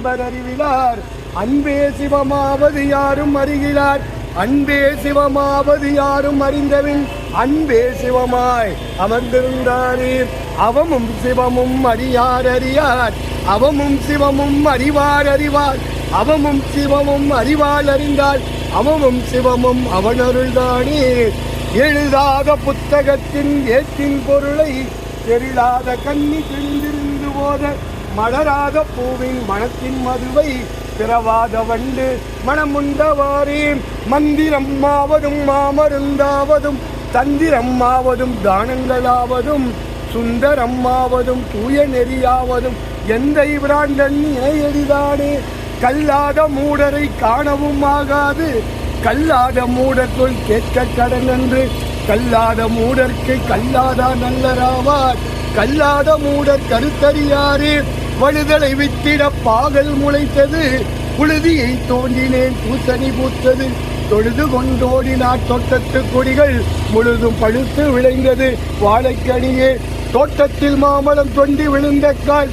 அன்பர் அறிவிலார். அன்பே சிவமாவது யாரும் அறிகிறார். அன்பே சிவமாவது யாரும் அறிந்தவின் அன்பே சிவமாய் அமர்ந்திருந்தாரே. அவமும் சிவமும் அறியார் அறியார். அவமும் சிவமும் அறிவார் அறிவார். அவமும் சிவமும் அறிவாள் அறிந்தாள். அவமும் சிவமும் அவனருள்தானே. எழுதாத புத்தகத்தின் ஏற்றின் பொருளை தெரியாத கண்ணி தெரிந்திருந்து போத மலராத பூவின் மனத்தின் மதுவை பிறவாத வண்டு மனமுண்டவாரே. மந்திரம் ஆவதும் மாமருந்தாவதும் தந்திரம் ஆவதும் தானங்களாவதும் சுந்தரம் ஆவதும் தூய நெறியாவதும் எந்த பிராண்டன் இணையடிதானே. கல்லாத மூடரை காணவும் ஆகாது. கல்லாத மூடத்துள் கேட்க கடன் என்று கல்லாத மூடர்க்கு கல்லாத நல்லராவார். கல்லாத மூடர் கருத்தறியாரே. வழுதலை வித்திட பாகல் முளைத்தது. புழுதியை தோண்டினேன் பூசணி பூத்தது. தொழுது கொண்டோடினார் தோட்டத்து கொடிகள் முழுதும் பழுத்து விளைந்தது வாழைக்கனியே. தோட்டத்தில் மாமலம் தொண்டி விழுந்த கால்